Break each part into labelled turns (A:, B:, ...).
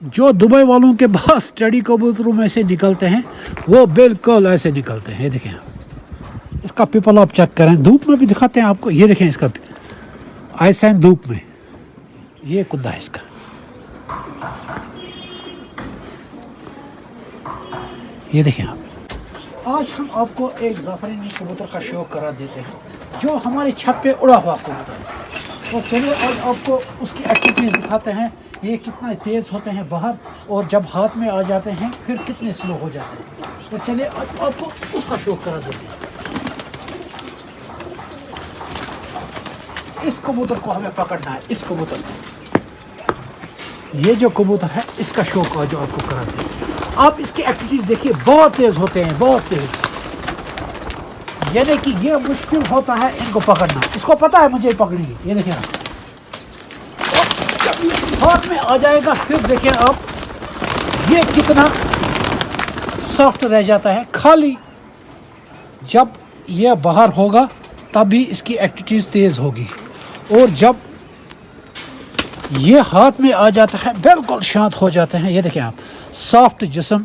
A: जो दुबई वालों के पास स्टडी कबूतरों में से निकलते हैं वो बिल्कुल ऐसे निकलते हैं। ये देखें आप, इसका पिपल आप चेक करें, धूप में भी दिखाते हैं आपको। ये देखें इसका आई साइन धूप में, ये कुत्ता है इसका। ये देखें आप, आज हम आपको एक जाफरानी कबूतर का शो करा देते हैं जो हमारे छत पे उड़ा हुआ कबूतर है। तो चलिए आज आपको उसकी एक्टिविटीज़ दिखाते हैं, ये कितना तेज़ होते हैं बाहर और जब हाथ में आ जाते हैं फिर कितने स्लो हो जाते हैं। तो चलिए आज आपको उसका शो करा देते हैं। इस कबूतर को हमें पकड़ना है, इस कबूतर को, ये जो कबूतर है इसका शो का जो आपको कराते हैं। आप इसकी एक्टिविटीज़ देखिए, बहुत तेज़ होते हैं, बहुत तेज़। यानी कि ये मुश्किल होता है इनको पकड़ना, इसको पता है मुझे पकड़िए। ये देखिए आप, हाथ में आ जाएगा फिर देखिए आप ये कितना सॉफ्ट रह जाता है। खाली जब ये बाहर होगा तभी इसकी एक्टिविटीज़ तेज़ होगी, और जब ये हाथ में आ जाता है बिल्कुल शांत हो जाते हैं। ये देखें आप, सॉफ्ट जिस्म।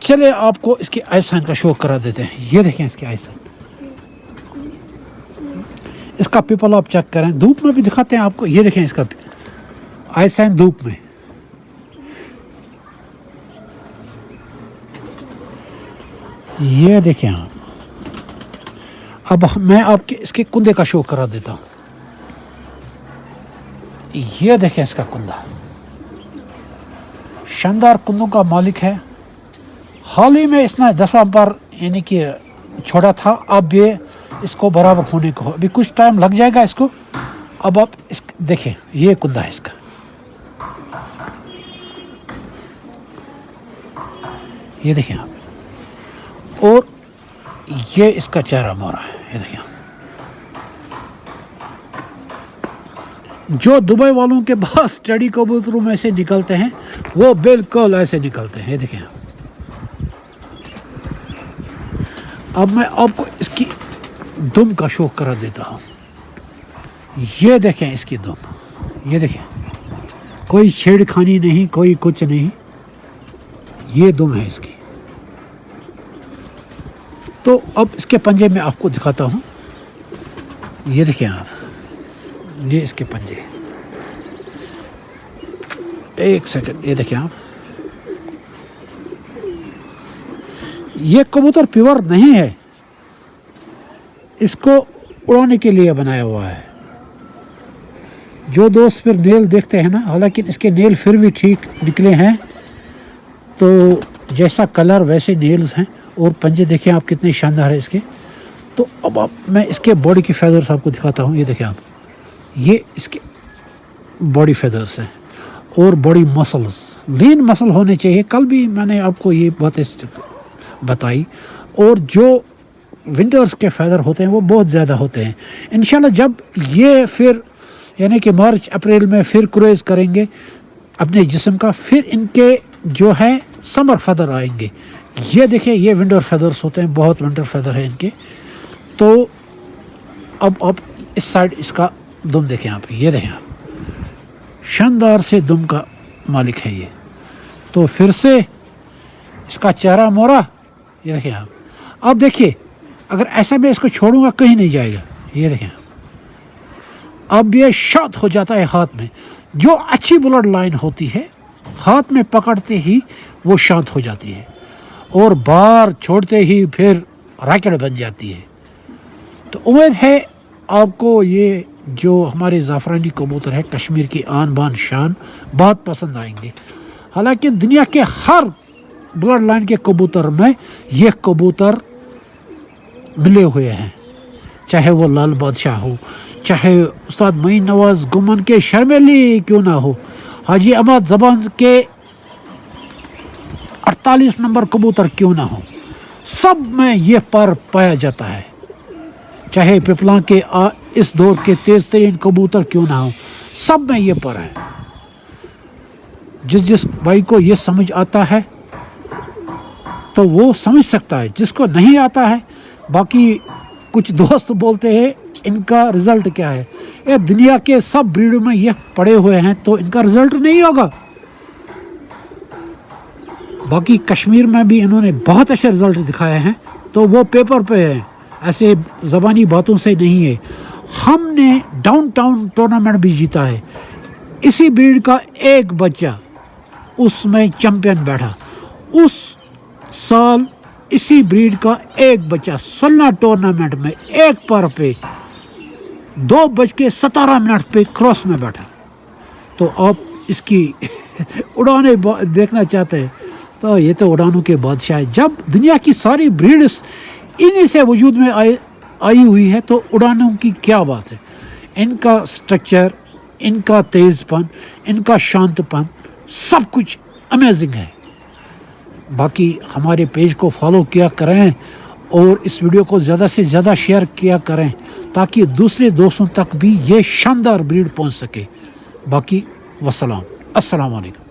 A: चले आपको इसके आइसान का शो करा देते हैं। ये देखें इसके आइसान, इसका पिपल आप चेक करें, धूप में भी दिखाते हैं आपको। ये देखें इसका आइसान धूप में, ये देखें आप। अब मैं आपके इसके कुंदे का शो करा देता हूँ। ये देखें इसका कुंदा, शानदार कुंदों का मालिक है। हाल ही में इसने 10वां पर यानी कि छोड़ा था, अब ये इसको बराबर होने को अभी कुछ टाइम लग जाएगा इसको। अब आप इस देखें, ये कुंदा है इसका, ये देखें आप, और ये इसका चेहरा मोरा है। ये देखें आप, जो दुबई वालों के पास स्टडी कबूतरों में से निकलते हैं वो बिल्कुल ऐसे निकलते हैं। ये देखें आप, अब मैं आपको इसकी दुम का शो करा देता हूँ। ये देखें इसकी दुम, ये देखें, कोई छेड़खानी नहीं, कोई कुछ नहीं, ये दुम है इसकी। तो अब इसके पंजे में आपको दिखाता हूँ। ये देखें आप, ये इसके पंजे, एक सेकंड, ये देखें आप, ये कबूतर प्योर नहीं है, इसको उड़ाने के लिए बनाया हुआ है। जो दोस्त फिर नेल देखते हैं ना, हालांकि इसके नेल फिर भी ठीक निकले हैं, तो जैसा कलर वैसे नेल्स हैं, और पंजे देखें आप कितने शानदार है इसके। तो अब आप मैं इसके बॉडी की फेदर्स आपको दिखाता हूँ। ये देखें आप, ये इसके बॉडी फेदर्स हैं और बॉडी मसल्स, लीन मसल होने चाहिए। कल भी मैंने आपको ये बातें बताई। और जो विंटर्स के फेदर होते हैं वो बहुत ज़्यादा होते हैं। इंशाल्लाह जब ये फिर यानी कि मार्च अप्रैल में फिर क्रूज़ करेंगे अपने जिस्म का, फिर इनके जो है समर फेदर आएंगे। ये देखिए, ये विंटर फेदर्स होते हैं, बहुत विंटर फेदर है इनके। तो अब इस साइड इसका दुम देखें आप, ये देखें आप, शानदार से दुम का मालिक है ये। तो फिर से इसका चेहरा मोरा, ये देखें आप। अब देखिए, अगर ऐसा मैं इसको छोड़ूंगा कहीं नहीं जाएगा। ये देखें, अब ये शांत हो जाता है हाथ में। जो अच्छी ब्लड लाइन होती है हाथ में पकड़ते ही वो शांत हो जाती है, और बाहर छोड़ते ही फिर रैकेट बन जाती है। तो उम्मीद है आपको ये जो हमारे जाफरानी कबूतर है, कश्मीर की आन बान शान, बहुत पसंद आएंगे। हालांकि दुनिया के हर ब्लड लाइन के कबूतर में ये कबूतर मिले हुए हैं, चाहे वो लाल बादशाह हो, चाहे उस्ताद मोइन नवाज गुमन के शर्मेली क्यों ना हो, हाजी अहमद जबान के 48 नंबर कबूतर क्यों ना हो, सब में ये पर पाया जाता है। चाहे पिपला के इस दौर के तेज तरीन कबूतर क्यों ना हो, सब में ये पर है। जिस भाई को ये समझ आता है तो वो समझ सकता है, जिसको नहीं आता है, बाकी कुछ दोस्त बोलते हैं इनका रिज़ल्ट क्या है, ये दुनिया के सब ब्रीडों में ये पड़े हुए हैं तो इनका रिजल्ट नहीं होगा। बाकी कश्मीर में भी इन्होंने बहुत अच्छे रिजल्ट दिखाए हैं, तो वो पेपर पे है, ऐसे ज़बानी बातों से नहीं है। हमने डाउनटाउन टूर्नामेंट भी जीता है, इसी ब्रीड का एक बच्चा उसमें चैंपियन बैठा। उस साल इसी ब्रीड का एक बच्चा 16 टूर्नामेंट में एक पर पे 2:17 पे क्रॉस में बैठा। तो आप इसकी उड़ाने देखना चाहते हैं तो ये तो उड़ानों के बादशाह है। जब दुनिया की सारी ब्रीड्स इन्हीं से वजूद में आई हुई है तो उड़ानों की क्या बात है। इनका स्ट्रक्चर, इनका तेज़पन, इनका शांतपन, सब कुछ अमेजिंग है। बाकी हमारे पेज को फॉलो किया करें और इस वीडियो को ज़्यादा से ज़्यादा शेयर किया करें ताकि दूसरे दोस्तों तक भी ये शानदार ब्रीड पहुंच सके। बाकी वस्सलाम, अस्सलाम वालेकुम।